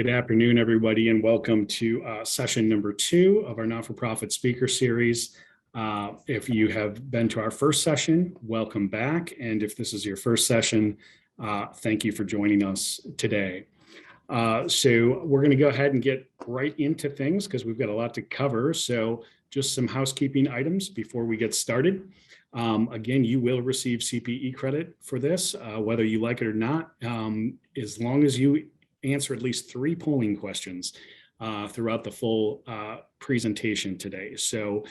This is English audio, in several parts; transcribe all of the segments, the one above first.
Good afternoon, everybody, and welcome to session number 2 of our not-for-profit speaker series. If you have been to our first session, welcome back. And if this is your first session, thank you for joining us today. So we're going to go ahead and get right into things because we've got a lot to cover. So just some housekeeping items before we get started. Again, you will receive CPE credit for this, whether you like it or not, as long as you answer at least 3 polling questions throughout the full presentation today. So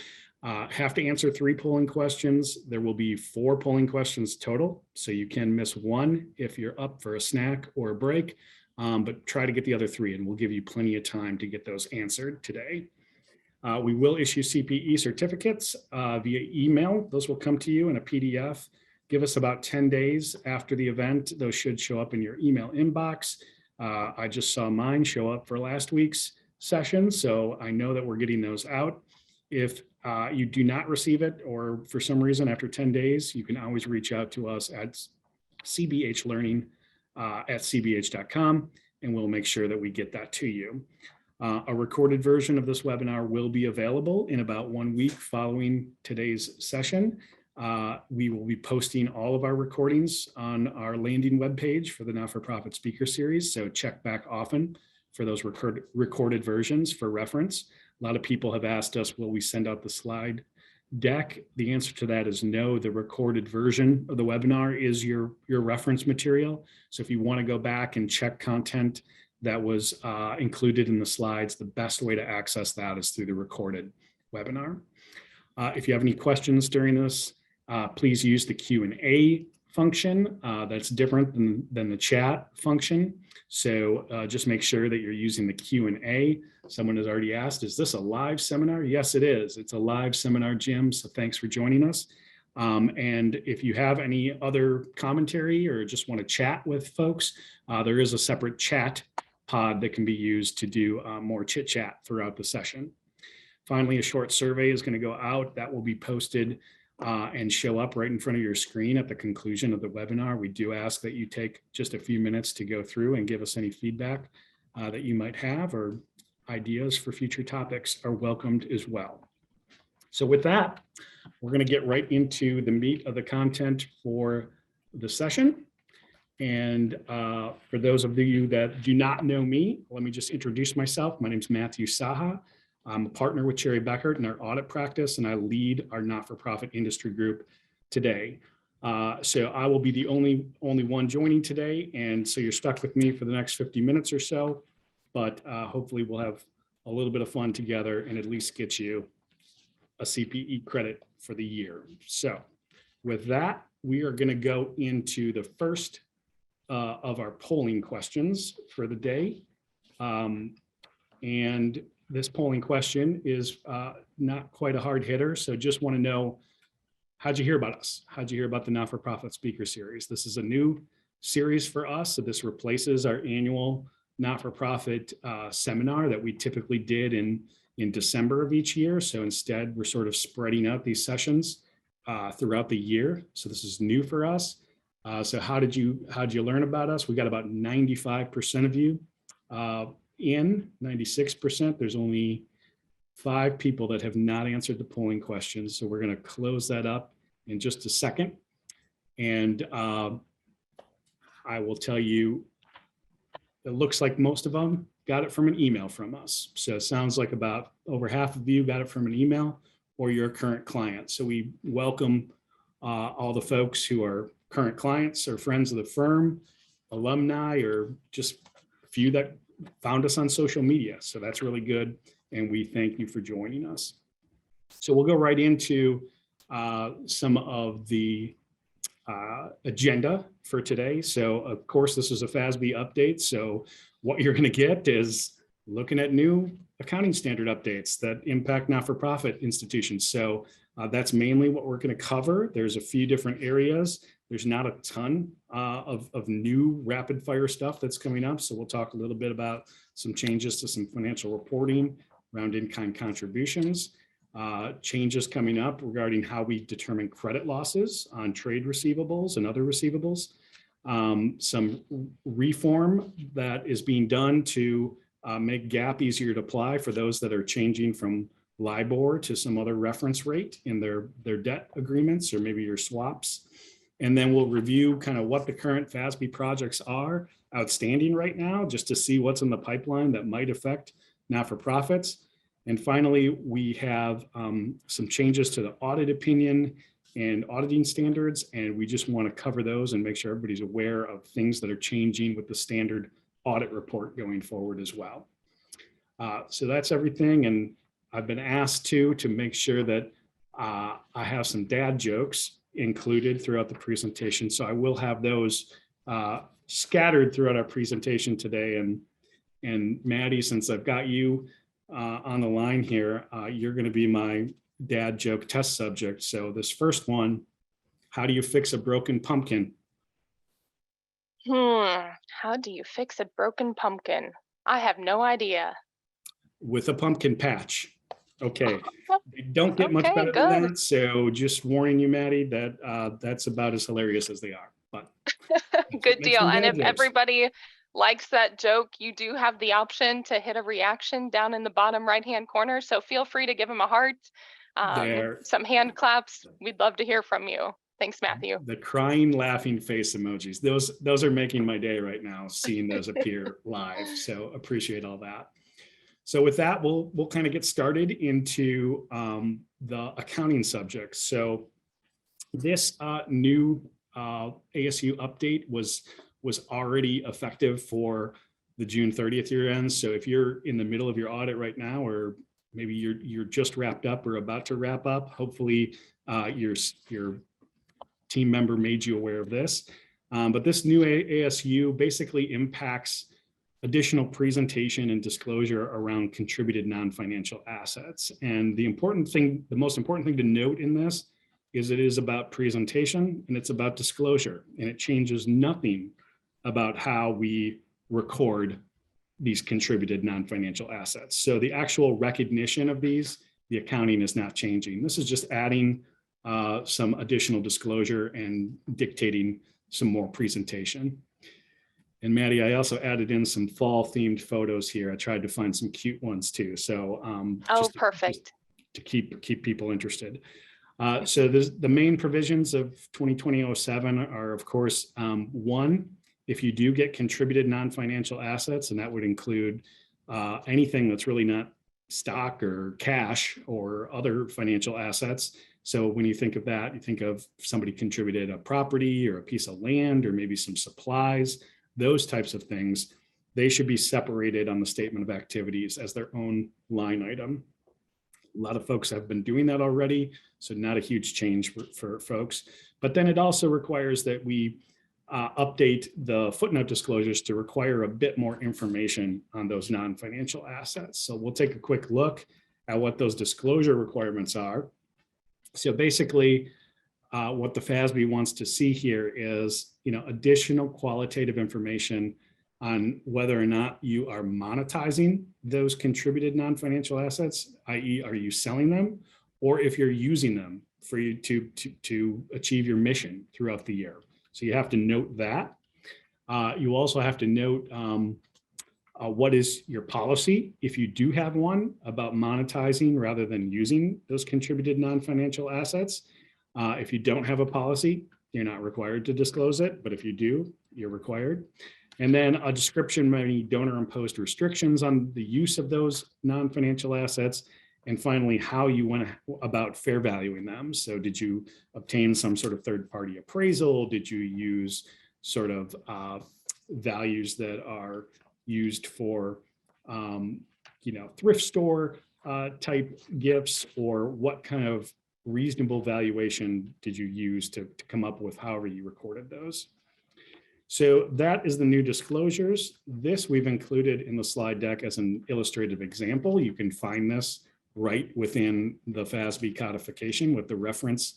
have to answer 3 polling questions. There will be 4 polling questions total. So you can miss 1 if you're up for a snack or a break, but try to get the other 3 and we'll give you plenty of time to get those answered today. We will issue CPE certificates via email. Those will come to you in a PDF. Give us about 10 days after the event. Those should show up in your email inbox. I just saw mine show up for last week's session, so I know that we're getting those out. If you do not receive it, or for some reason after 10 days, you can always reach out to us at cbhlearning@cbh.com, and we'll make sure that we get that to you. A recorded version of this webinar will be available in about 1 week following today's session. We will be posting all of our recordings on our landing webpage for the Not-for-Profit Speaker Series, so check back often for those recorded versions for reference. A lot of people have asked us, will we send out the slide deck? The answer to that is no. The recorded version of the webinar is your reference material. So if you want to go back and check content that was included in the slides, the best way to access that is through the recorded webinar. If you have any questions during this, please use the Q&A function. That's different than the chat function. So just make sure that you're using the Q&A. Someone has already asked, is this a live seminar? Yes, it is. It's a live seminar, Jim. So thanks for joining us. And if you have any other commentary or just want to chat with folks, there is a separate chat pod that can be used to do more chit chat throughout the session. Finally, a short survey is going to go out that will be posted and show up right in front of your screen at the conclusion of the webinar. We do ask that you take just a few minutes to go through and give us any feedback that you might have, or ideas for future topics are welcomed as well. So with that, we're going to get right into the meat of the content for the session. And for those of you that do not know me, let me just introduce myself. My name is Matthew Saha. I'm a partner with Bekaert in our audit practice, and I lead our not-for-profit industry group today. So I will be the only one joining today, and so you're stuck with me for the next 50 minutes or so, but hopefully we'll have a little bit of fun together and at least get you a CPE credit for the year. So with that, we are going to go into the first of our polling questions for the day. And this polling question is not quite a hard hitter. So just want to know, how'd you hear about us? How'd you hear about the Not-for-Profit Speaker Series? This is a new series for us. So this replaces our annual not-for-profit seminar that we typically did in December of each year. So instead, we're sort of spreading out these sessions throughout the year. So this is new for us. So how'd you learn about us? We got about 95% of you in, 96%. There's only 5 people that have not answered the polling questions. So we're going to close that up in just a second. And I will tell you, it looks like most of them got it from an email from us. So it sounds like about over half of you got it from an email or you're a current client. So we welcome all the folks who are current clients or friends of the firm, alumni, or just a few that found us on social media. So that's really good. And we thank you for joining us. So we'll go right into some of the agenda for today. So of course, this is a FASB update. So what you're going to get is looking at new accounting standard updates that impact not-for-profit institutions. So that's mainly what we're going to cover. There's a few different areas. There's not a ton of new rapid fire stuff that's coming up. So we'll talk a little bit about some changes to some financial reporting around in-kind contributions, changes coming up regarding how we determine credit losses on trade receivables and other receivables. some reform that is being done to make GAAP easier to apply for those that are changing from LIBOR to some other reference rate in their debt agreements or maybe your swaps. And then we'll review kind of what the current FASB projects are outstanding right now, just to see what's in the pipeline that might affect not-for-profits. And finally, we have some changes to the audit opinion and auditing standards, and we just want to cover those and make sure everybody's aware of things that are changing with the standard audit report going forward as well. So that's everything, and I've been asked to make sure that I have some dad jokes included throughout the presentation, so I will have those scattered throughout our presentation today. And Maddie, since I've got you on the line here, you're going to be my dad joke test subject. So this first one, how do you fix a broken pumpkin? How do you fix a broken pumpkin? I have no idea. With a pumpkin patch. Okay, you don't get much better good. than that. So just warning you, Maddie, that that's about as hilarious as they are. But good deal. And if everybody likes that joke, you do have the option to hit a reaction down in the bottom right-hand corner. So feel free to give them a heart, some hand claps. We'd love to hear from you. Thanks, Matthew. The crying, laughing face emojis. Those are making my day right now, seeing those appear live. So appreciate all that. So with that, we'll kind of get started into the accounting subjects. So this new ASU update was already effective for the June 30th year end. So if you're in the middle of your audit right now, or maybe you're just wrapped up or about to wrap up, hopefully your team member made you aware of this. But this new ASU basically impacts additional presentation and disclosure around contributed non-financial assets. And the most important thing to note in this is it is about presentation and it's about disclosure, and it changes nothing about how we record these contributed non-financial assets. So the actual recognition of these, the accounting is not changing. This is just adding some additional disclosure and dictating some more presentation. And Maddie, I also added in some fall themed photos here. I tried to find some cute ones too. So perfect. To keep people interested. So the main provisions of 2020-07 are, of course, one, if you do get contributed non-financial assets, and that would include anything that's really not stock or cash or other financial assets. So when you think of that, you think of somebody contributed a property or a piece of land or maybe some supplies, those types of things, they should be separated on the statement of activities as their own line item. A lot of folks have been doing that already, so not a huge change for folks. But then it also requires that we update the footnote disclosures to require a bit more information on those non-financial assets. So we'll take a quick look at what those disclosure requirements are. So basically, what the FASB wants to see here is, additional qualitative information on whether or not you are monetizing those contributed non-financial assets, i.e., are you selling them, or if you're using them for you to achieve your mission throughout the year. So you have to note that. You also have to note what is your policy, if you do have one, about monetizing rather than using those contributed non-financial assets. If you don't have a policy, you're not required to disclose it, but if you do, you're required. And then a description of any donor-imposed restrictions on the use of those non-financial assets. And finally, how you went about fair valuing them. So did you obtain some sort of third-party appraisal? Did you use sort of values that are used for, thrift store type gifts, or what kind of reasonable valuation did you use to come up with however you recorded those? So that is the new disclosures. This we've included in the slide deck as an illustrative example. You can find this right within the FASB codification with the reference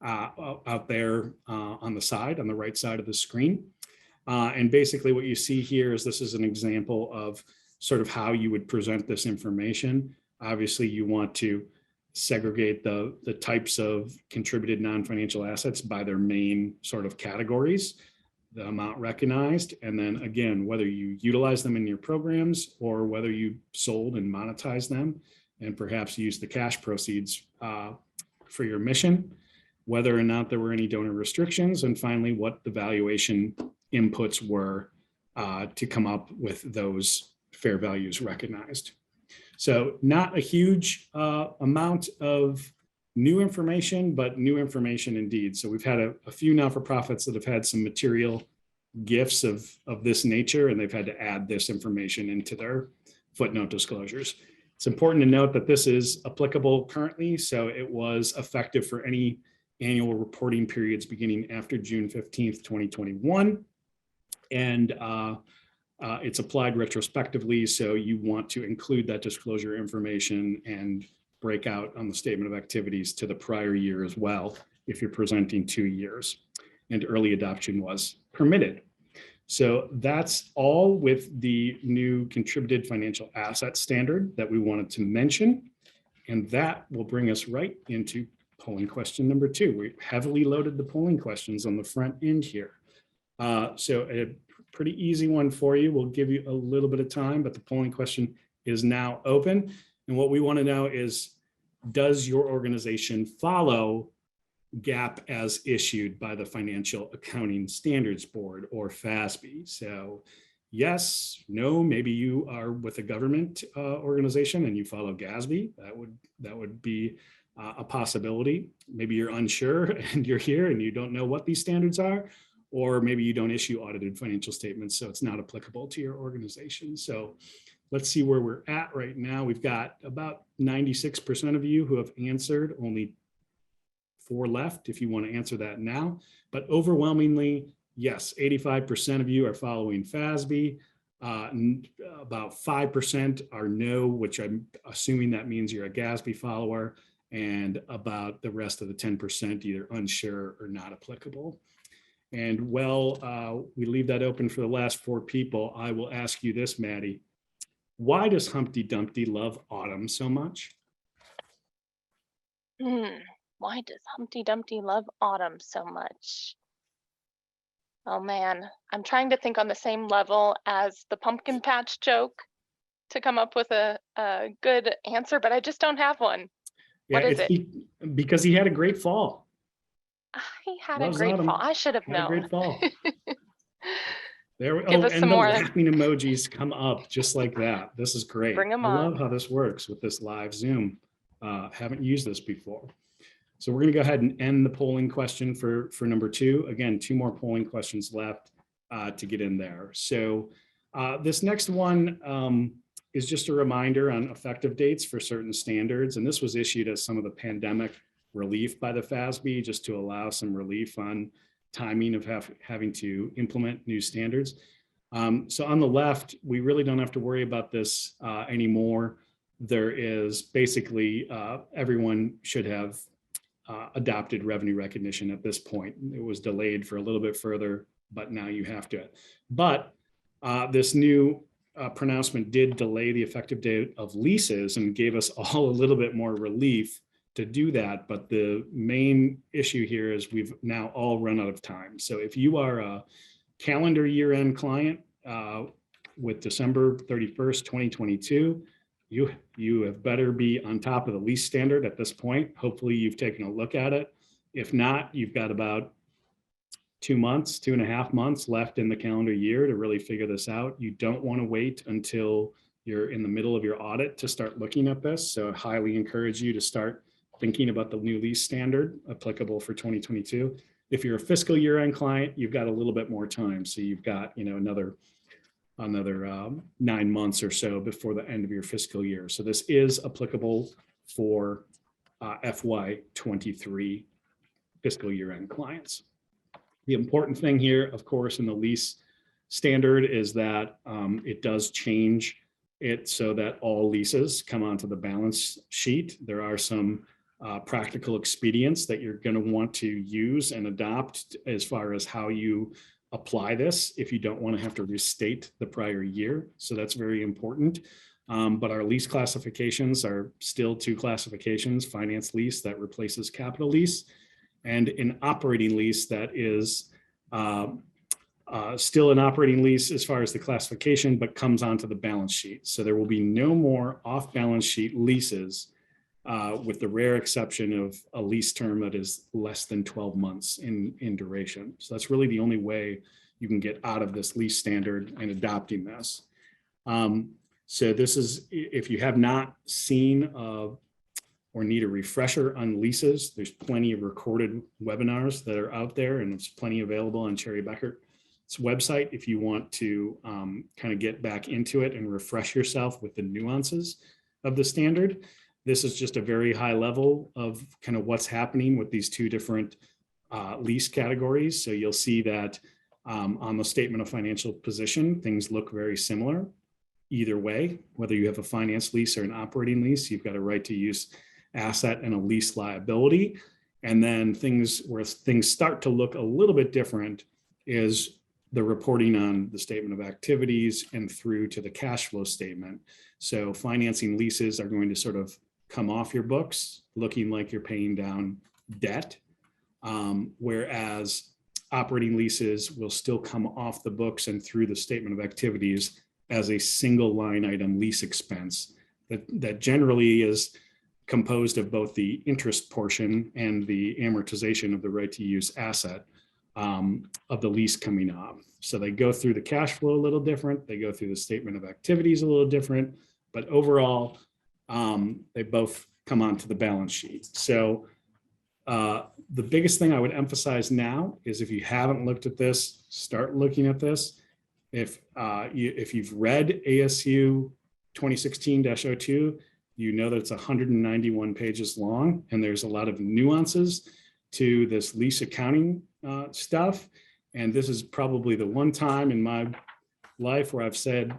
out there on the right side of the screen. And basically what you see here is this is an example of sort of how you would present this information. Obviously, you want to segregate the types of contributed non-financial assets by their main sort of categories. the amount recognized, and then again, whether you utilize them in your programs or whether you sold and monetize them and perhaps use the cash proceeds for your mission, whether or not there were any donor restrictions, and finally, what the valuation inputs were to come up with those fair values recognized. So not a huge amount of new information, but new information indeed. So we've had a few not-for-profits that have had some material gifts of this nature, and they've had to add this information into their footnote disclosures. It's important to note that this is applicable currently, so it was effective for any annual reporting periods beginning after June 15th, 2021. And it's applied retrospectively, so you want to include that disclosure information and break out on the statement of activities to the prior year as well, if you're presenting 2 years, and early adoption was permitted. So that's all with the new contributed financial asset standard that we wanted to mention. And that will bring us right into polling question number 2. We heavily loaded the polling questions on the front end here. So a pretty easy one for you. We'll give you a little bit of time, but the polling question is now open. And what we want to know is, does your organization follow GAAP as issued by the Financial Accounting Standards Board, or FASB? So yes, no, maybe you are with a government organization and you follow GASB. That would be a possibility. Maybe you're unsure and you're here and you don't know what these standards are, or maybe you don't issue audited financial statements, so it's not applicable to your organization. So let's see where we're at right now. We've got about 96% of you who have answered, only 4 left if you want to answer that now. But overwhelmingly, yes, 85% of you are following FASB. About 5% are no, which I'm assuming that means you're a GASB follower, and about the rest of the 10% either unsure or not applicable. And we leave that open for the last 4 people. I will ask you this, Maddie. Why does Humpty Dumpty love autumn so much? Why does Humpty Dumpty love autumn so much? Oh man, I'm trying to think on the same level as the pumpkin patch joke to come up with a good answer, but I just don't have one. Yeah, what is it? Because he had a great fall. He had Loves a great autumn. fall. I should have known. A great fall. Give us some more. Laughing emojis come up just like that. This is great. Bring them I on. love how this works with this live Zoom. Haven't used this before. So we're going to go ahead and end the polling question for number 2. Again, 2 more polling questions left to get in there. So this next one is just a reminder on effective dates for certain standards. And this was issued as some of the pandemic relief by the FASB, just to allow some relief on timing of having to implement new standards. So on the left, we really don't have to worry about this anymore. There is basically everyone should have adopted revenue recognition at this point. It was delayed for a little bit further, but now you have to. But this new pronouncement did delay the effective date of leases and gave us all a little bit more relief to do that. But the main issue here is we've now all run out of time. So if you are a calendar year-end client with December 31st, 2022, you have better be on top of the lease standard at this point. Hopefully you've taken a look at it. If not, you've got about 2.5 months left in the calendar year to really figure this out. You don't want to wait until you're in the middle of your audit to start looking at this. So I highly encourage you to start thinking about the new lease standard applicable for 2022. If you're a fiscal year-end client, you've got a little bit more time. So you've got another 9 months or so before the end of your fiscal year. So this is applicable for FY23 fiscal year-end clients. The important thing here, of course, in the lease standard is that it does change it so that all leases come onto the balance sheet. There are some practical expedients that you're going to want to use and adopt as far as how you apply this if you don't want to have to restate the prior year. So that's very important. But our lease classifications are still 2 classifications: finance lease that replaces capital lease, and an operating lease that is Still an operating lease as far as the classification, but comes onto the balance sheet. So there will be no more off-balance sheet leases, with the rare exception of a lease term that is less than 12 months in duration. So that's really the only way you can get out of this lease standard and adopting this. So this is, if you have not seen or need a refresher on leases, there's plenty of recorded webinars that are out there, and there's plenty available on Cherry Bekert's website if you want to kind of get back into it and refresh yourself with the nuances of the standard. This is just a very high level of kind of what's happening with these two different lease categories. So you'll see that on the statement of financial position, things look very similar. Either way, whether you have a finance lease or an operating lease, you've got a right to use asset and a lease liability. And then where things start to look a little bit different is the reporting on the statement of activities and through to the cash flow statement. So financing leases are going to sort of come off your books looking like you're paying down debt, whereas operating leases will still come off the books and through the statement of activities as a single line item lease expense that generally is composed of both the interest portion and the amortization of the right to use asset of the lease coming off. So they go through the cash flow a little different. They go through the statement of activities a little different, but overall, they both come onto the balance sheet. So the biggest thing I would emphasize now is if you haven't looked at this, start looking at this. If you've read ASU 2016-02, you know that it's 191 pages long, and there's a lot of nuances to this lease accounting stuff. And this is probably the one time in my life where I've said,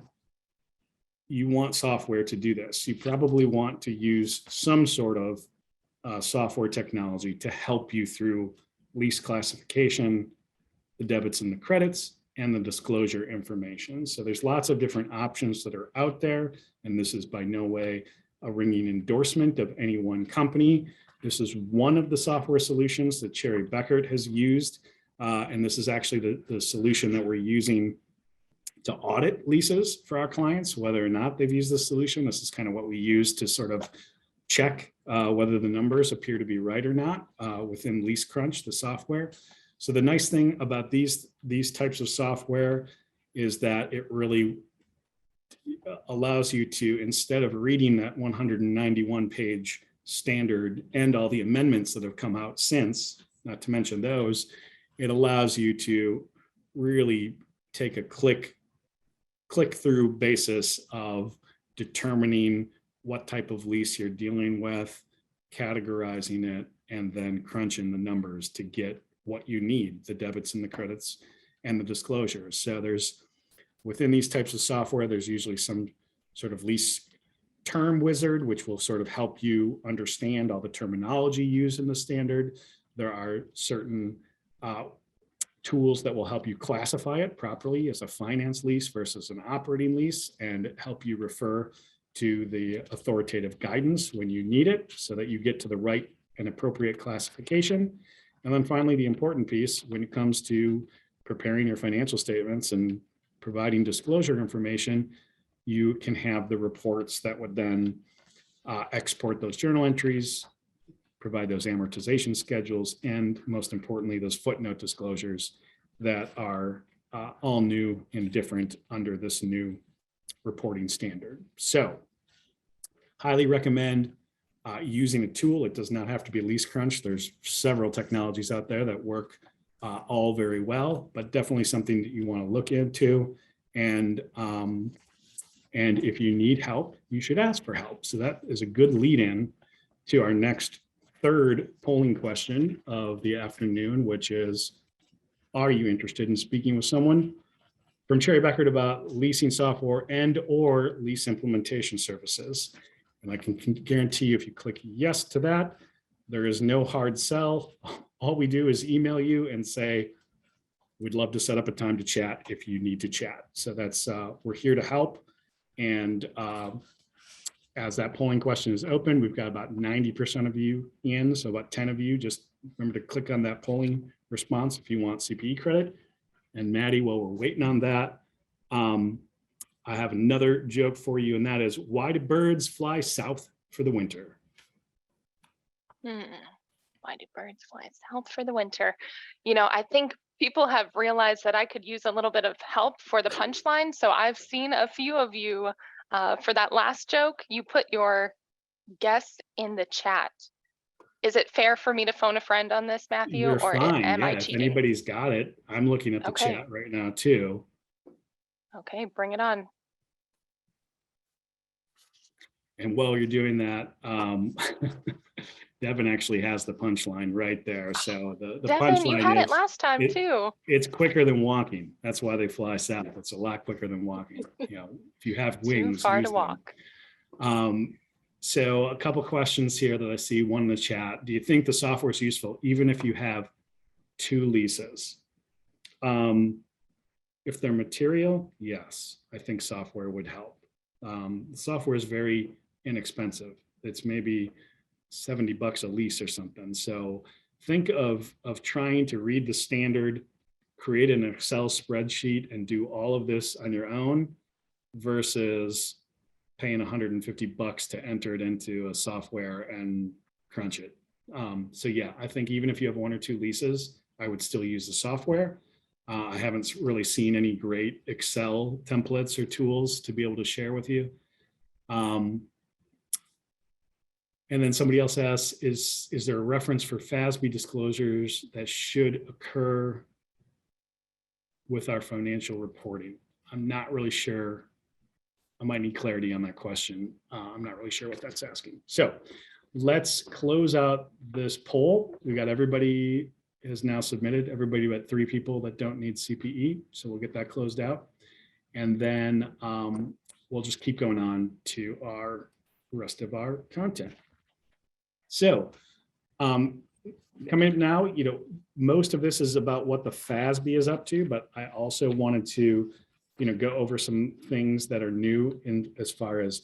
you want software to do this. You probably want to use some sort of software technology to help you through lease classification, the debits and the credits, and the disclosure information. So there's lots of different options that are out there, and this is by no way a ringing endorsement of any one company. This is one of the software solutions that Cherry Bekaert has used, and this is actually the solution that we're using to audit leases for our clients, whether or not they've used this solution. This is kind of what we use to sort of check whether the numbers appear to be right or not within LeaseCrunch, the software. So the nice thing about these types of software is that it really allows you to, instead of reading that 191 page standard and all the amendments that have come out since, not to mention those, it allows you to really take a click through basis of determining what type of lease you're dealing with, categorizing it, and then crunching the numbers to get what you need, the debits and the credits and the disclosures. So within these types of software, there's usually some sort of lease term wizard, which will sort of help you understand all the terminology used in the standard. There are certain tools that will help you classify it properly as a finance lease versus an operating lease, and help you refer to the authoritative guidance when you need it so that you get to the right and appropriate classification. And then finally, the important piece when it comes to preparing your financial statements and providing disclosure information, you can have the reports that would then export those journal entries, provide those amortization schedules, and most importantly, those footnote disclosures that are all new and different under this new reporting standard. So highly recommend using a tool. It does not have to be LeaseCrunch. There's several technologies out there that work all very well, but definitely something that you want to look into. And if you need help, you should ask for help. So that is a good lead in to our next third polling question of the afternoon, which is, are you interested in speaking with someone from Cherry Bekaert about leasing software and or lease implementation services? And I can guarantee you, if you click yes to that, there is no hard sell. All we do is email you and say, we'd love to set up a time to chat if you need to chat. So that's, we're here to help. And as that polling question is open, we've got about 90% of you in, so about 10 of you, just remember to click on that polling response if you want CPE credit. And Maddie, while we're waiting on that, I have another joke for you, and that is, why do birds fly south for the winter? Why do birds fly south for the winter? I think people have realized that I could use a little bit of help for the punchline. So I've seen a few of you for that last joke, you put your guess in the chat. Is it fair for me to phone a friend on this, Matthew? You're or fine. am I If cheating? anybody's got it, I'm looking at the chat right now too. Okay, bring it on. And while you're doing that, Devin actually has the punchline right there. So the Devin, you punchline had is, it last time too. It's quicker than walking. That's why they fly south. It's a lot quicker than walking. If you have wings, too far to walk. So a couple questions here that I see. One in the chat. Do you think the software is useful even if you have 2 leases? If they're material, yes, I think software would help. Software is very inexpensive. It's maybe $70 a lease or something. So think of trying to read the standard, create an Excel spreadsheet and do all of this on your own versus paying $150 to enter it into a software and crunch it. So yeah, I think even if you have 1 or 2 leases, I would still use the software. I haven't really seen any great Excel templates or tools to be able to share with you. And then somebody else asks, is there a reference for FASB disclosures that should occur with our financial reporting? I'm not really sure. I might need clarity on that question. I'm not really sure what that's asking. So let's close out this poll. We got everybody is now submitted. Everybody but 3 people that don't need CPE. So we'll get that closed out. And then we'll just keep going on to our rest of our content. So coming up now, most of this is about what the FASB is up to, but I also wanted to, go over some things that are new in as far as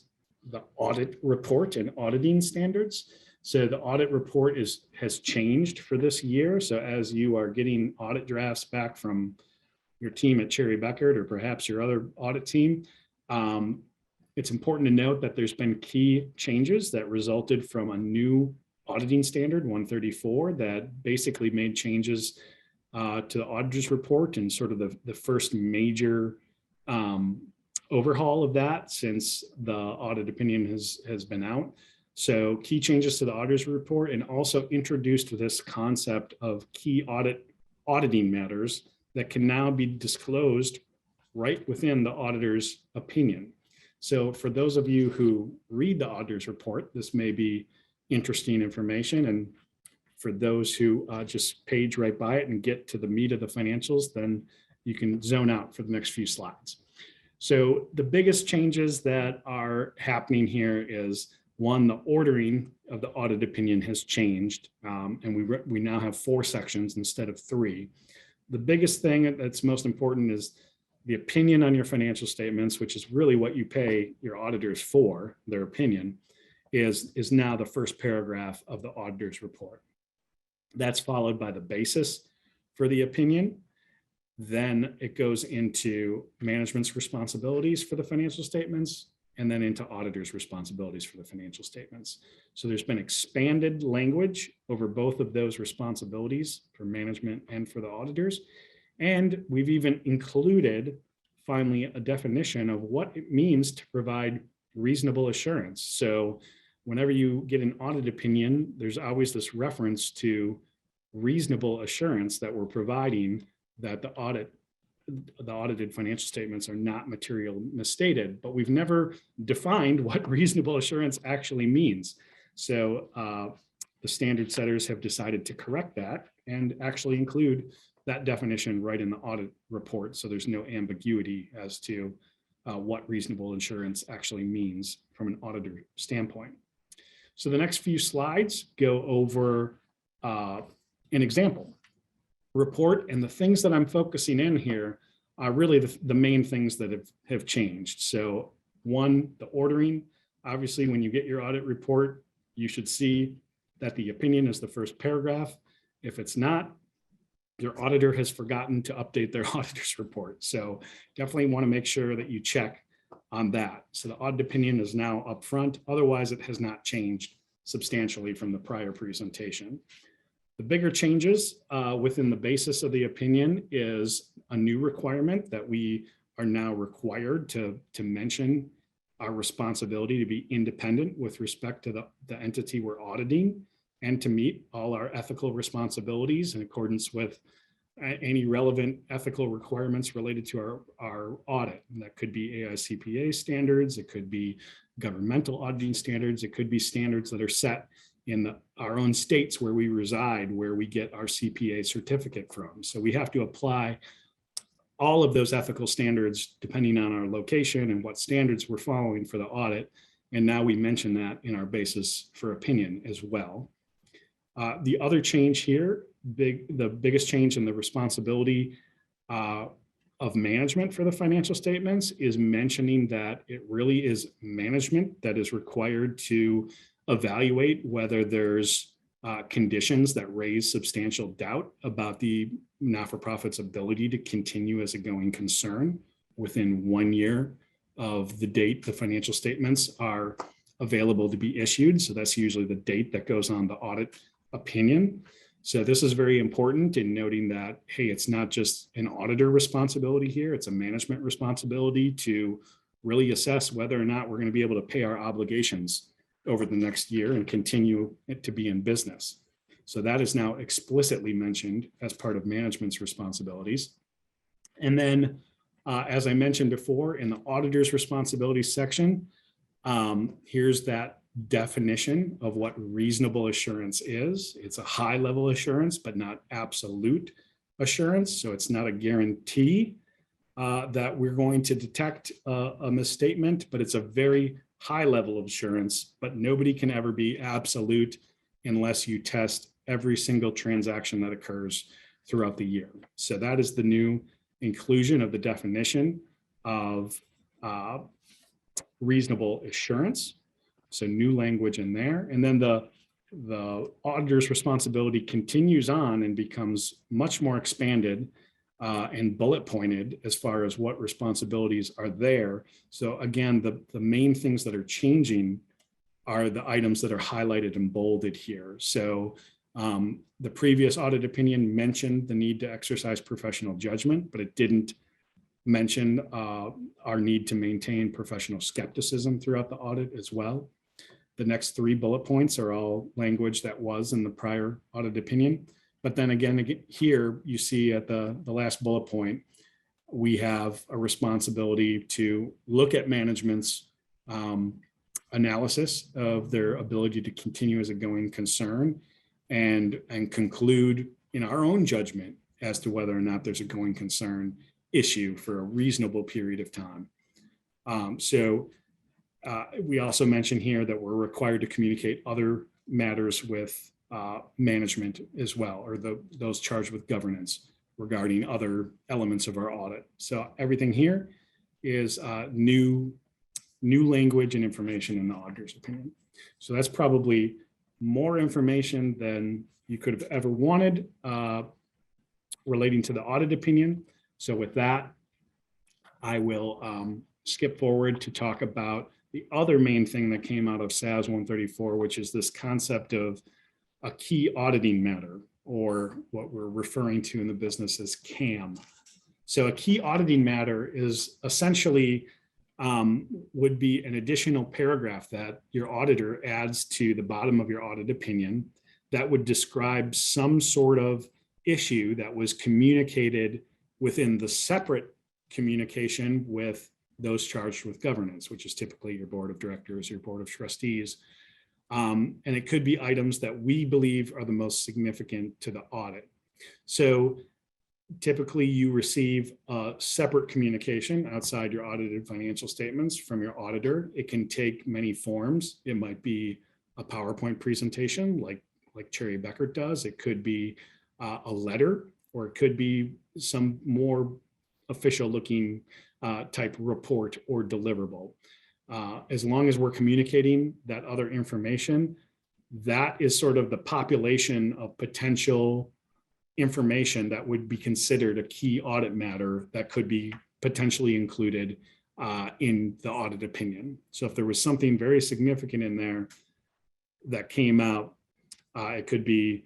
the audit report and auditing standards. So the audit report has changed for this year. So as you are getting audit drafts back from your team at Cherry Bekaert or perhaps your other audit team, it's important to note that there's been key changes that resulted from a new auditing standard 134 that basically made changes to the auditor's report and sort of the first major overhaul of that since the audit opinion has been out. So key changes to the auditor's report, and also introduced this concept of key auditing matters that can now be disclosed right within the auditor's opinion. So for those of you who read the auditor's report, this may be interesting information. And for those who just page right by it and get to the meat of the financials, then you can zone out for the next few slides. So the biggest changes that are happening here is, one, the ordering of the audit opinion has changed, and we now have 4 sections instead of 3. The biggest thing that's most important is the opinion on your financial statements, which is really what you pay your auditors for, their opinion, is now the first paragraph of the auditor's report. That's followed by the basis for the opinion. Then it goes into management's responsibilities for the financial statements, and then into auditors' responsibilities for the financial statements. So there's been expanded language over both of those responsibilities for management and for the auditors. And we've even included, finally, a definition of what it means to provide reasonable assurance. So whenever you get an audit opinion, there's always this reference to reasonable assurance that we're providing that the audited financial statements are not material misstated, but we've never defined what reasonable assurance actually means. So the standard setters have decided to correct that and actually include that definition right in the audit report. So there's no ambiguity as to what reasonable assurance actually means from an auditor standpoint. So the next few slides go over an example report, and the things that I'm focusing in here are really the main things that have changed. So one, the ordering. Obviously, when you get your audit report, you should see that the opinion is the first paragraph. If it's not, your auditor has forgotten to update their auditor's report. So definitely want to make sure that you check on that. So the audit opinion is now up front. Otherwise, it has not changed substantially from the prior presentation. The bigger changes within the basis of the opinion is a new requirement that we are now required to mention our responsibility to be independent with respect to the entity we're auditing, and to meet all our ethical responsibilities in accordance with any relevant ethical requirements related to our audit. And that could be AICPA standards, it could be governmental auditing standards, it could be standards that are set in our own states where we reside, where we get our CPA certificate from. So we have to apply all of those ethical standards depending on our location and what standards we're following for the audit. And now we mention that in our basis for opinion as well. The other change here, the biggest change in the responsibility of management for the financial statements is mentioning that it really is management that is required to evaluate whether there's conditions that raise substantial doubt about the not-for-profit's ability to continue as a going concern within 1 year of the date the financial statements are available to be issued. So that's usually the date that goes on the audit opinion. So this is very important in noting that, hey, it's not just an auditor responsibility here, it's a management responsibility to really assess whether or not we're going to be able to pay our obligations over the next year and continue to be in business. So that is now explicitly mentioned as part of management's responsibilities. And then, as I mentioned before, in the auditor's responsibilities section, here's that definition of what reasonable assurance is. It's a high level assurance, but not absolute assurance. So it's not a guarantee that we're going to detect a misstatement, but it's a very high level of assurance, but nobody can ever be absolute unless you test every single transaction that occurs throughout the year. So that is the new inclusion of the definition of reasonable assurance. So new language in there. And then the auditor's responsibility continues on and becomes much more expanded and bullet pointed as far as what responsibilities are there. So again, the main things that are changing are the items that are highlighted and bolded here. So the previous audit opinion mentioned the need to exercise professional judgment, but it didn't mention our need to maintain professional skepticism throughout the audit as well. The next 3 bullet points are all language that was in the prior audit opinion. But then again, here you see at the last bullet point, we have a responsibility to look at management's analysis of their ability to continue as a going concern and conclude in our own judgment as to whether or not there's a going concern issue for a reasonable period of time. We also mentioned here that we're required to communicate other matters with management as well, or those charged with governance regarding other elements of our audit. So everything here is new language and information in the auditor's opinion. So that's probably more information than you could have ever wanted relating to the audit opinion. So with that, I will skip forward to talk about the other main thing that came out of SAS 134, which is this concept of a key auditing matter, or what we're referring to in the business as CAM. So a key auditing matter is essentially would be an additional paragraph that your auditor adds to the bottom of your audit opinion that would describe some sort of issue that was communicated within the separate communication with those charged with governance, which is typically your board of directors, your board of trustees. And it could be items that we believe are the most significant to the audit. So typically you receive a separate communication outside your audited financial statements from your auditor. It can take many forms. It might be a PowerPoint presentation like Cherry Bekaert does. It could be a letter, or it could be some more official looking type report or deliverable. As long as we're communicating that other information, that is sort of the population of potential information that would be considered a key audit matter that could be potentially included in the audit opinion. So if there was something very significant in there that came out, it could be,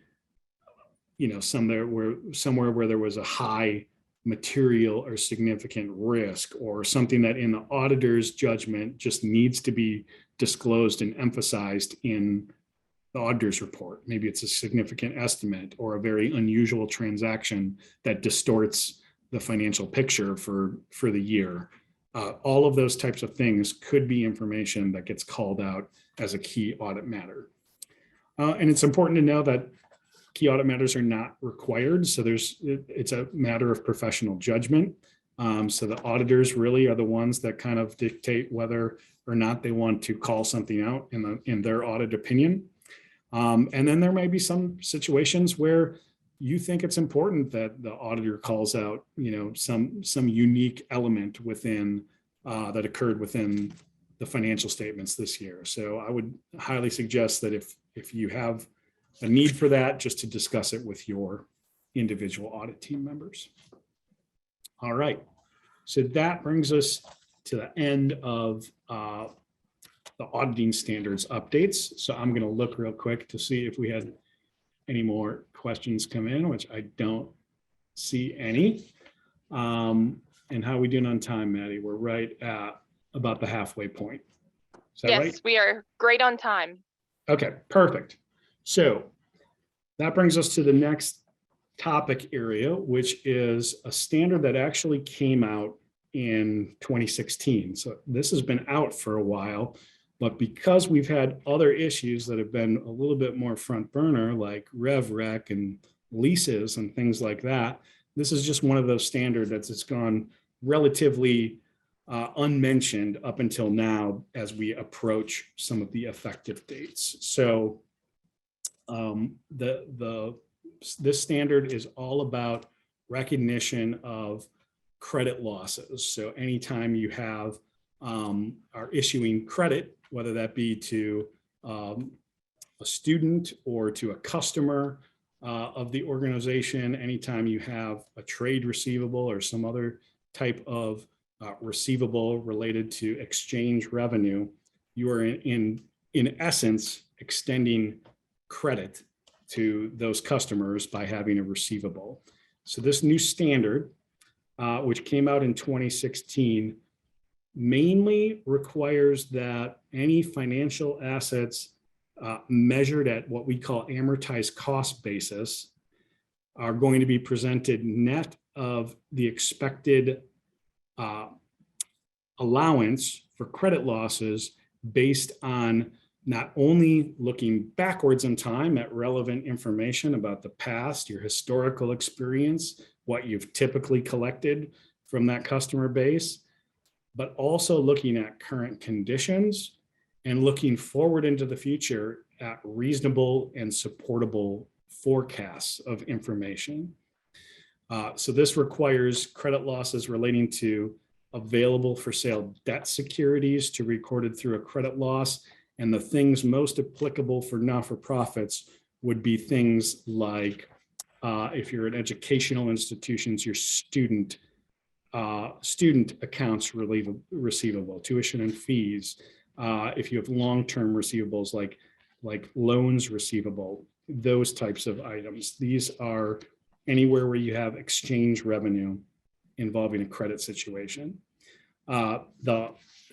somewhere where there was a high material or significant risk, or something that in the auditor's judgment just needs to be disclosed and emphasized in the auditor's report. Maybe it's a significant estimate or a very unusual transaction that distorts the financial picture for the year. All of those types of things could be information that gets called out as a key audit matter. And it's important to know that key audit matters are not required. So it's a matter of professional judgment. So the auditors really are the ones that kind of dictate whether or not they want to call something out in their audit opinion. And then there may be some situations where you think it's important that the auditor calls out, some unique element within that occurred within the financial statements this year. So I would highly suggest that if you have a need for that, just to discuss it with your individual audit team members. All right, so that brings us to the end of the auditing standards updates. So I'm going to look real quick to see if we had any more questions come in, which I don't see any. And how are we doing on time, Maddie? We're right at about the halfway point. Is that right? Yes, we are great on time. Okay, perfect. So that brings us to the next topic area, which is a standard that actually came out in 2016. So this has been out for a while, but because we've had other issues that have been a little bit more front burner, like rev rec and leases and things like that, this is just one of those standards that's gone relatively unmentioned up until now as we approach some of the effective dates. So this standard is all about recognition of credit losses. So anytime you have are issuing credit, whether that be to a student or to a customer of the organization, anytime you have a trade receivable or some other type of receivable related to exchange revenue, you are in essence extending credit to those customers by having a receivable. So this new standard, which came out in 2016, mainly requires that any financial assets measured at what we call amortized cost basis are going to be presented net of the expected allowance for credit losses based on not only looking backwards in time at relevant information about the past, your historical experience, what you've typically collected from that customer base, but also looking at current conditions and looking forward into the future at reasonable and supportable forecasts of information. So this requires credit losses relating to available for sale debt securities to be recorded through a credit loss. And the things most applicable for not-for-profits would be things like if you're in educational institutions, your student accounts receivable, tuition and fees. If you have long-term receivables like loans receivable, those types of items. These are anywhere where you have exchange revenue involving a credit situation. The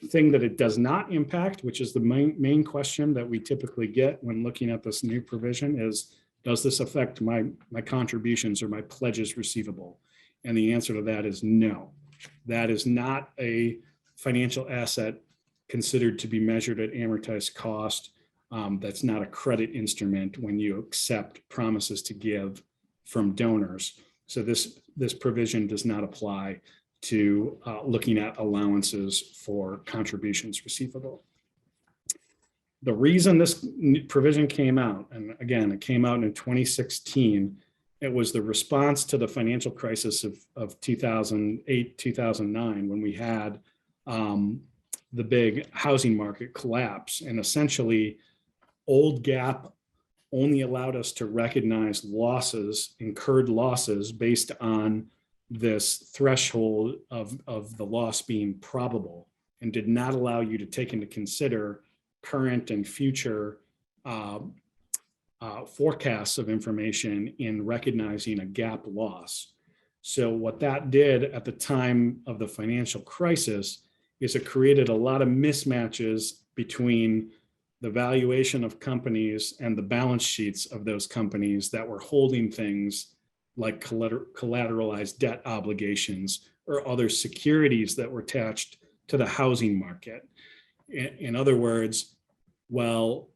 thing that it does not impact, which is the main question that we typically get when looking at this new provision, is, does this affect my contributions or my pledges receivable? And the answer to that is no. That is not a financial asset considered to be measured at amortized cost. That's not a credit instrument when you accept promises to give from donors. So this provision does not apply to looking at allowances for contributions receivable. The reason this provision came out, and again, it came out in 2016, it was the response to the financial crisis of 2008, 2009, when we had the big housing market collapse, and essentially old GAAP only allowed us to recognize losses, incurred losses, based on this threshold of the loss being probable, and did not allow you to take into consider current and future forecasts of information in recognizing a GAAP loss. So what that did at the time of the financial crisis is it created a lot of mismatches between the valuation of companies and the balance sheets of those companies that were holding things like collateralized debt obligations or other securities that were attached to the housing market. In other words, while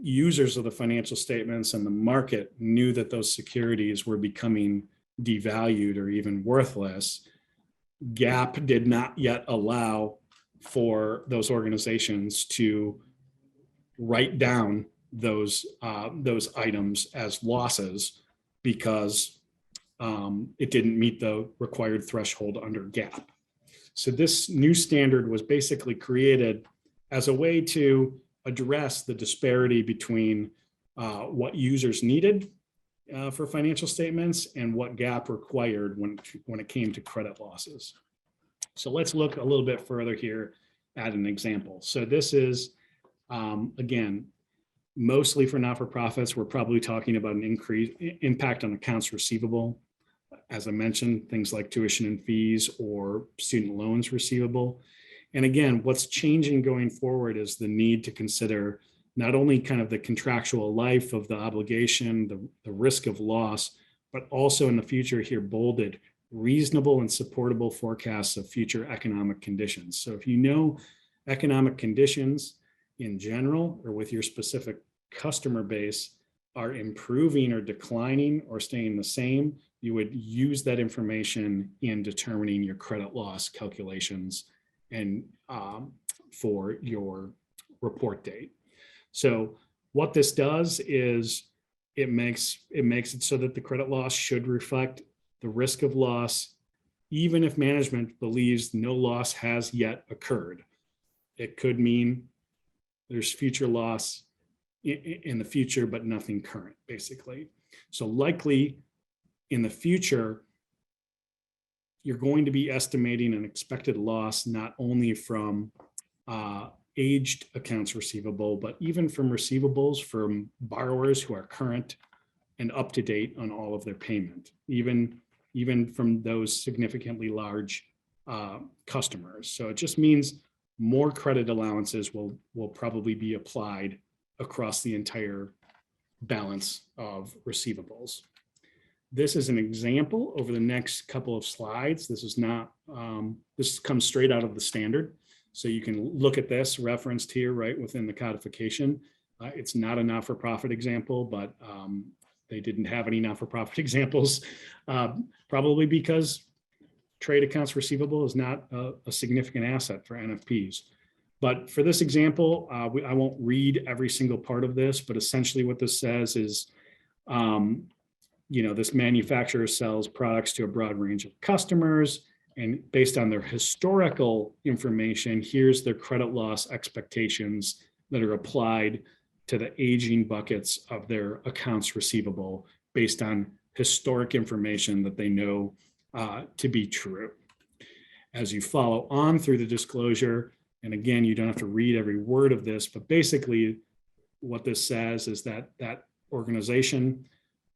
users of the financial statements and the market knew that those securities were becoming devalued or even worthless, GAAP did not yet allow for those organizations to write down those items as losses because it didn't meet the required threshold under GAAP. So this new standard was basically created as a way to address the disparity between what users needed for financial statements and what GAAP required when it came to credit losses. So let's look a little bit further here at an example. So this is, again, mostly for not-for-profits. We're probably talking about an increase impact on accounts receivable. As I mentioned, things like tuition and fees or student loans receivable. And again, what's changing going forward is the need to consider not only kind of the contractual life of the obligation, the risk of loss, but also in the future here bolded, reasonable and supportable forecasts of future economic conditions. So if you know economic conditions in general or with your specific customer base are improving or declining or staying the same, you would use that information in determining your credit loss calculations and for your report date. So what this does is it makes it so that the credit loss should reflect the risk of loss, even if management believes no loss has yet occurred. It could mean there's future loss in the future, but nothing current, basically. So likely in the future, you're going to be estimating an expected loss not only from aged accounts receivable, but even from receivables from borrowers who are current and up to date on all of their payment, even from those significantly large customers. So it just means more credit allowances will probably be applied across the entire balance of receivables. This is an example over the next couple of slides. This is not, this comes straight out of the standard. So you can look at this referenced here right within the codification. It's not a not-for-profit example, but they didn't have any not-for-profit examples, probably because trade accounts receivable is not a significant asset for NFPs. But for this example, I won't read every single part of this, but essentially what this says is, this manufacturer sells products to a broad range of customers, and based on their historical information, here's their credit loss expectations that are applied to the aging buckets of their accounts receivable based on historic information that they know to be true. As you follow on through the disclosure, and again, you don't have to read every word of this, but basically what this says is that that organization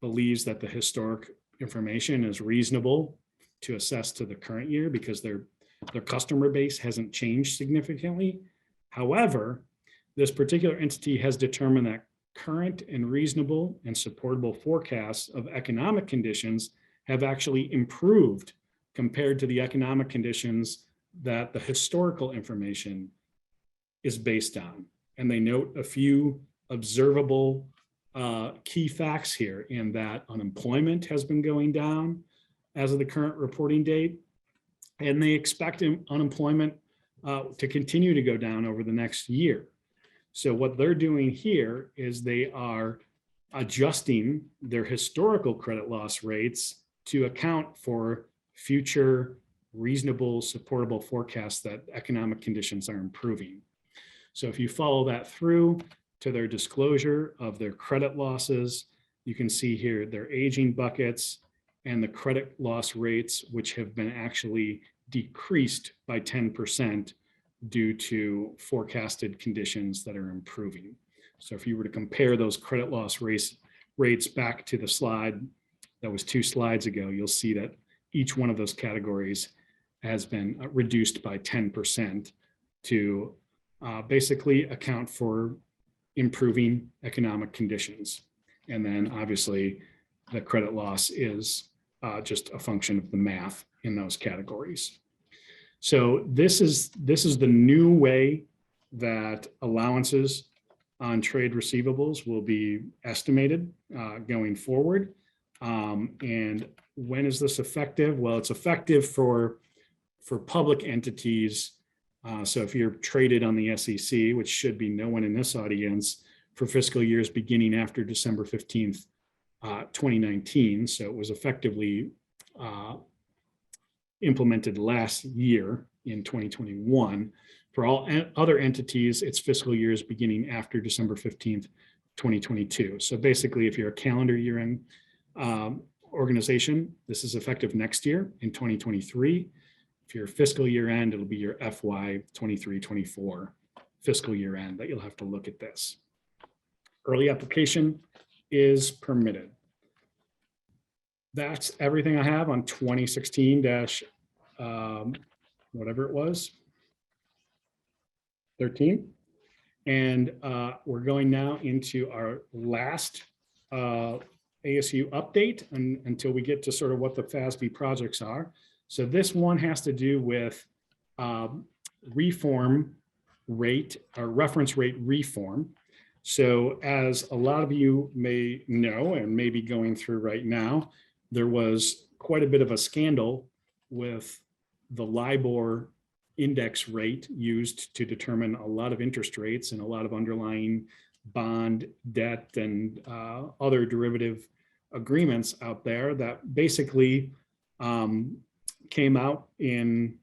believes that the historic information is reasonable to assess to the current year because their customer base hasn't changed significantly. However, this particular entity has determined that current and reasonable and supportable forecasts of economic conditions have actually improved compared to the economic conditions that the historical information is based on. And they note a few observable key facts here in that unemployment has been going down as of the current reporting date, and they expect unemployment to continue to go down over the next year. So what they're doing here is they are adjusting their historical credit loss rates to account for future reasonable, supportable forecasts that economic conditions are improving. So if you follow that through to their disclosure of their credit losses. You can see here their aging buckets and the credit loss rates, which have been actually decreased by 10% due to forecasted conditions that are improving. So if you were to compare those credit loss rates back to the slide that was 2 slides ago, you'll see that each one of those categories has been reduced by 10% to basically account for improving economic conditions. And then obviously the credit loss is just a function of the math in those categories. So this is the new way that allowances on trade receivables will be estimated going forward. And when is this effective? Well, it's effective for public entities. So if you're traded on the SEC, which should be no one in this audience, for fiscal years beginning after December 15th, 2019. So it was effectively implemented last year in 2021. For all other entities, it's fiscal years beginning after December 15th, 2022. So basically, if you're a calendar year-end organization, this is effective next year in 2023. If you're fiscal year-end, it'll be your FY 23-24 fiscal year-end that you'll have to look at this. Early application is permitted. That's everything I have on 2016 whatever it was, 13. And we're going now into our last ASU update until we get to sort of what the FASB projects are. So this one has to do with reform rate or reference rate reform. So as a lot of you may know and may be going through right now, there was quite a bit of a scandal with the LIBOR index rate used to determine a lot of interest rates and a lot of underlying bond debt and other derivative agreements out there that basically came out in,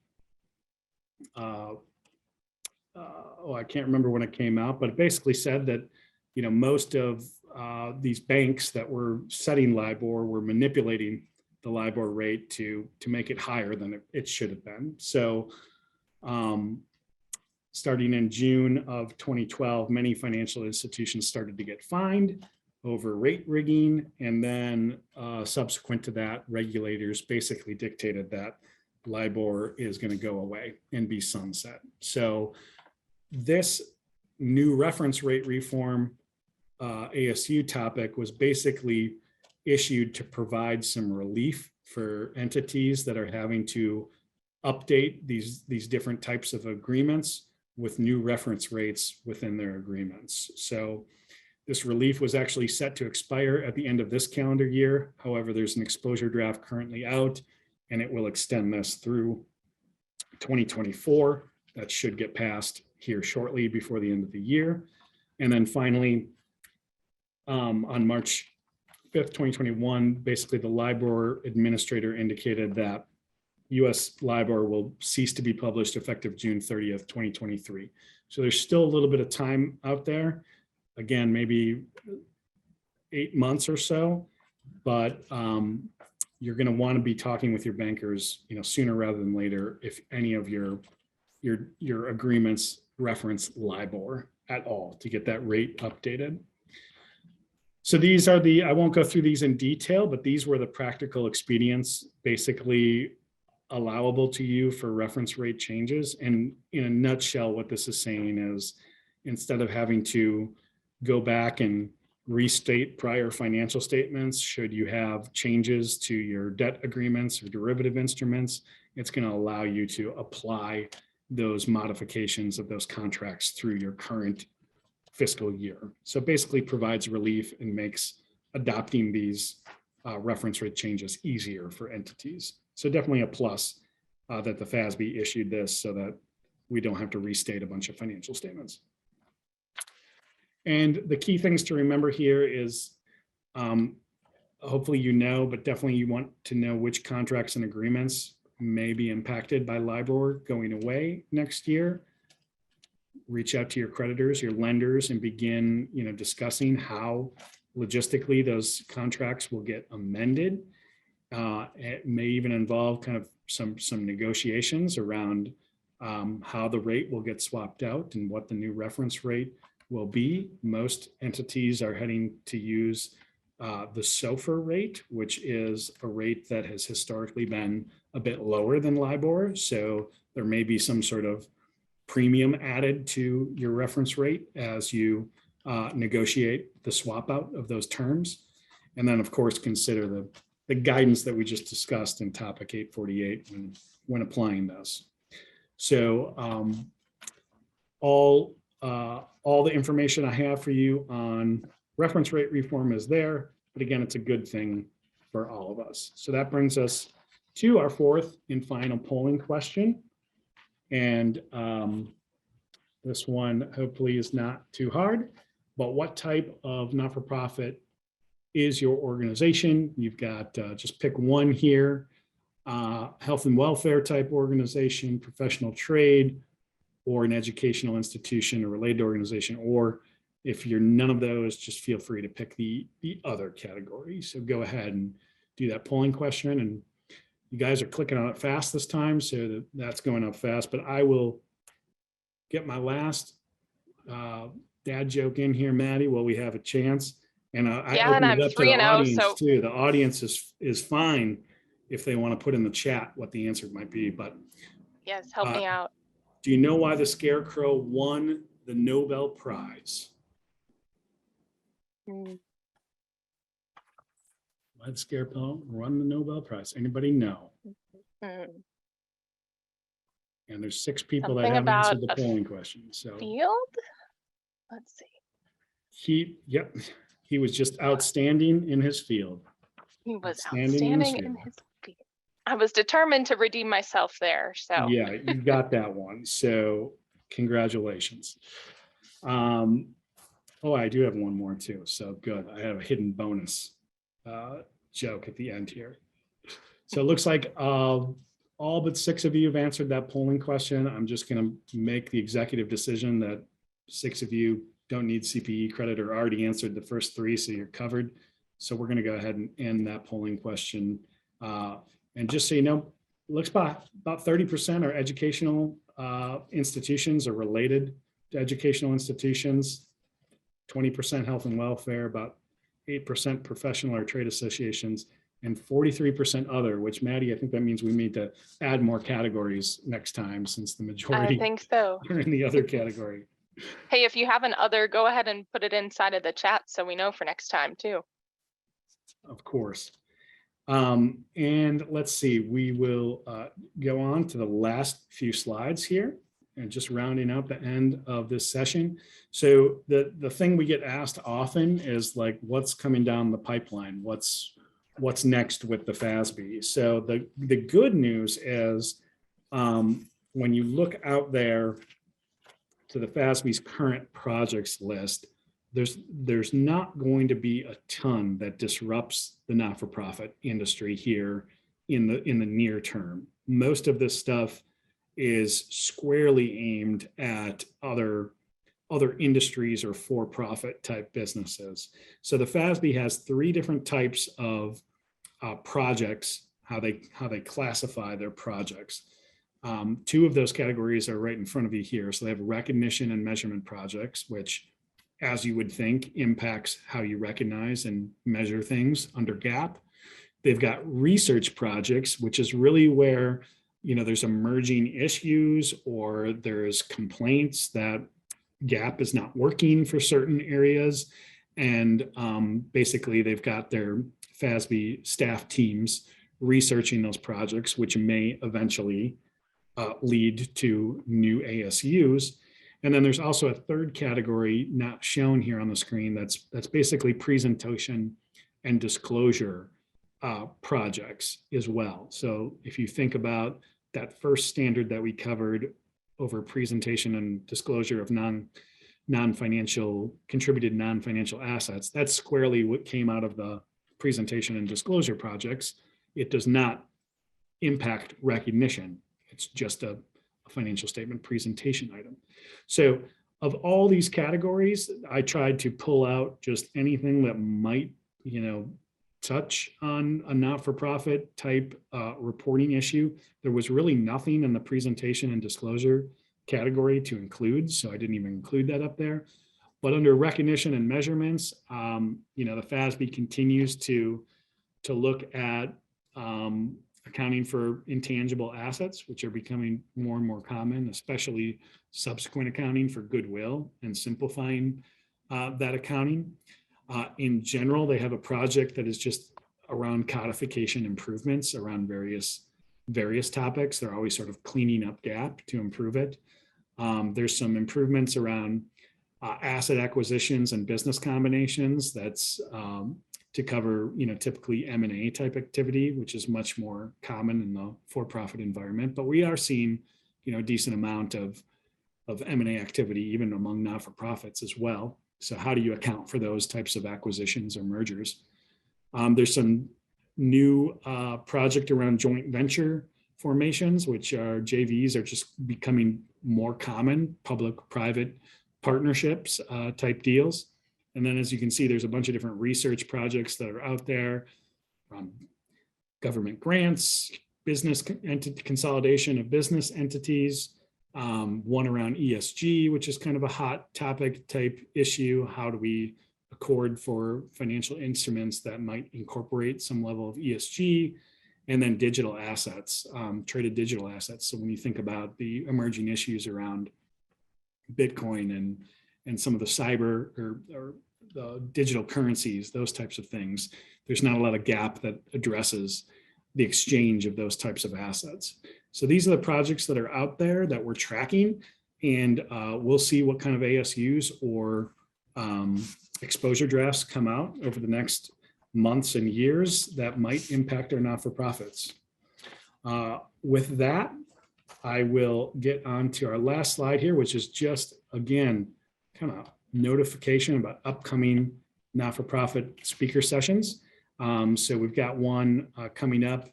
I can't remember when it came out, but it basically said that, you know, most of these banks that were setting LIBOR were manipulating the LIBOR rate to make it higher than it should have been. So starting in June of 2012, many financial institutions started to get fined over rate rigging. And then subsequent to that, regulators basically dictated that LIBOR is going to go away and be sunset. So this new reference rate reform ASU topic was basically issued to provide some relief for entities that are having to update these different types of agreements with new reference rates within their agreements. So this relief was actually set to expire at the end of this calendar year. However, there's an exposure draft currently out, and it will extend this through 2024. That should get passed here shortly before the end of the year. And then finally, on March 5th, 2021, basically the LIBOR administrator indicated that US LIBOR will cease to be published effective June 30th, 2023. So there's still a little bit of time out there. Again, maybe 8 months or so, but you're going to want to be talking with your bankers, you know, sooner rather than later if any of your agreements reference LIBOR at all to get that rate updated. So these are I won't go through these in detail, but these were the practical expedients basically allowable to you for reference rate changes. And in a nutshell, what this is saying is instead of having to go back and restate prior financial statements, should you have changes to your debt agreements or derivative instruments, it's going to allow you to apply those modifications of those contracts through your current fiscal year. So basically provides relief and makes adopting these reference rate changes easier for entities. So definitely a plus that the FASB issued this so that we don't have to restate a bunch of financial statements. And the key things to remember here is hopefully you know, but definitely you want to know which contracts and agreements may be impacted by LIBOR going away next year. reach out to your creditors, your lenders, and begin, discussing how logistically those contracts will get amended. It may even involve kind of some negotiations around how the rate will get swapped out and what the new reference rate will be. Most entities are heading to use the SOFR rate, which is a rate that has historically been a bit lower than LIBOR. So there may be some sort of premium added to your reference rate as you negotiate the swap out of those terms. And then, of course, consider the guidance that we just discussed in topic 848 when applying this. So all the information I have for you on reference rate reform is there, but again, it's a good thing for all of us. So that brings us to our fourth and final polling question. And this one hopefully is not too hard, but what type of not-for-profit is your organization? You've got, just pick one here, health and welfare type organization, professional trade, or an educational institution or related organization, or if you're none of those, just feel free to pick the other category. So go ahead and do that polling question, and you guys are clicking on it fast this time, so that's going up fast, but I will get my last dad joke in here, Maddie, while we have a chance. And I open it up to the audience too. The audience is fine if they want to put in the chat what the answer might be, but yes, help me out. Do you know why the Scarecrow won the Nobel Prize? Why did Scarecrow won the Nobel Prize? Anybody know? And there's 6 people that haven't answered the polling question. So field? Let's see. He was just outstanding in his field. He was outstanding in his field. I was determined to redeem myself there. So yeah, you got that one. So congratulations. Oh, I do have one more too. So good. I have a hidden bonus joke at the end here. So it looks like all but 6 of you have answered that polling question. I'm just going to make the executive decision that 6 of you don't need CPE credit or already answered the first 3, so you're covered. So we're going to go ahead and end that polling question. And just so you know, it looks about 30% are educational institutions or related to educational institutions, 20% health and welfare, about 8% professional or trade associations, and 43% other, which Maddie, I think that means we need to add more categories next time since the majority I think so. are in the other category. Hey, if you have an other, go ahead and put it inside of the chat so we know for next time too. Of course. And let's see, we will go on to the last few slides here and just rounding out the end of this session. So the thing we get asked often is like, what's coming down the pipeline? What's next with the FASB? So the good news is when you look out there to the FASB's current projects list, there's not going to be a ton that disrupts the not-for-profit industry here in the near term. Most of this stuff is squarely aimed at other industries or for-profit type businesses. So the FASB has 3 different types of projects, how they classify their projects. 2 of those categories are right in front of you here. So they have recognition and measurement projects, which, as you would think, impacts how you recognize and measure things under GAAP. They've got research projects, which is really where, there's emerging issues or there's complaints that GAAP is not working for certain areas. And basically they've got their FASB staff teams researching those projects, which may eventually lead to new ASUs. And then there's also a 3rd category not shown here on the screen that's basically presentation and disclosure projects as well. So if you think about that first standard that we covered over presentation and disclosure of non-financial contributed non-financial assets, that's squarely what came out of the presentation and disclosure projects. It does not impact recognition. It's just a financial statement presentation item. So of all these categories, I tried to pull out just anything that might, touch on a not-for-profit type reporting issue. There was really nothing in the presentation and disclosure category to include, so I didn't even include that up there. But under recognition and measurements, the FASB continues to look at accounting for intangible assets, which are becoming more and more common, especially subsequent accounting for goodwill and simplifying that accounting. In general, they have a project that is just around codification improvements around various topics. They're always sort of cleaning up gap to improve it. There's some improvements around asset acquisitions and business combinations. That's to cover, typically M&A type activity, which is much more common in the for-profit environment. But we are seeing, a decent amount of M&A activity, even among not-for-profits as well. So how do you account for those types of acquisitions or mergers? There's some new project around joint venture formations, which are JVs are just becoming more common, public-private partnerships type deals. And then as you can see, there's a bunch of different research projects that are out there, government grants, business entity consolidation of business entities, one around ESG, which is kind of a hot topic type issue. How do we accord for financial instruments that might incorporate some level of ESG? And then digital assets, traded digital assets. So when you think about the emerging issues around Bitcoin and some of the cyber or the digital currencies, those types of things, there's not a lot of gap that addresses the exchange of those types of assets. So these are the projects that are out there that we're tracking, and we'll see what kind of ASUs or exposure drafts come out over the next months and years that might impact our not-for-profits. With that, I will get on to our last slide here, which is just, again, kind of notification about upcoming not-for-profit speaker sessions. So we've got one coming up,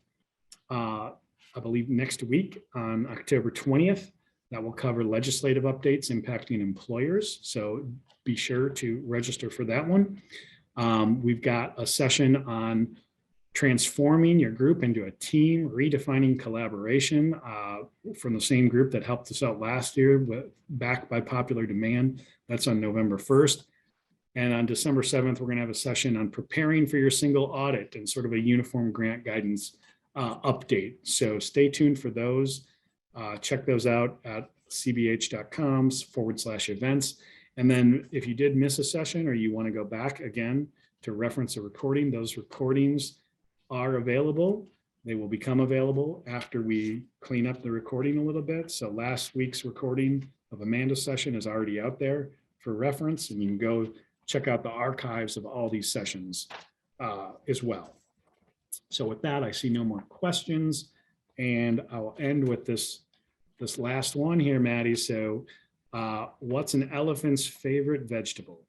I believe next week on October 20th, that will cover legislative updates impacting employers. So be sure to register for that one. We've got a session on transforming your group into a team, redefining collaboration from the same group that helped us out last year, backed by popular demand. That's on November 1st. And on December 7th, we're going to have a session on preparing for your single audit and sort of a uniform grant guidance update. So stay tuned for those. Check those out at cbh.com/events. And then if you did miss a session or you want to go back again to reference a recording, those recordings are available. They will become available after we clean up the recording a little bit. So last week's recording of Amanda's session is already out there for reference, and you can go check out the archives of all these sessions as well. So with that, I see no more questions, and I will end with this last one here, Maddie. So what's an elephant's favorite vegetable?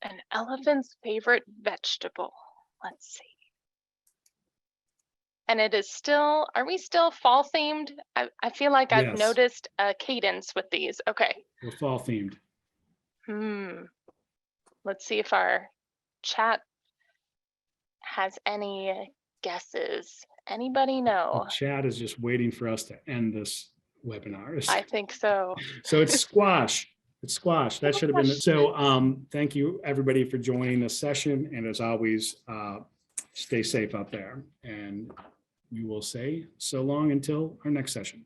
An elephant's favorite vegetable. Let's see. And it is still, are we still fall themed? I feel like I've Yes. noticed a cadence with these. Okay. We're fall themed. Let's see if our chat has any guesses. Anybody know? The chat is just waiting for us to end this webinar. I think so. So it's squash. It's squash. That should have been. So thank you everybody for joining this session. And as always, stay safe out there. And we will say so long until our next session.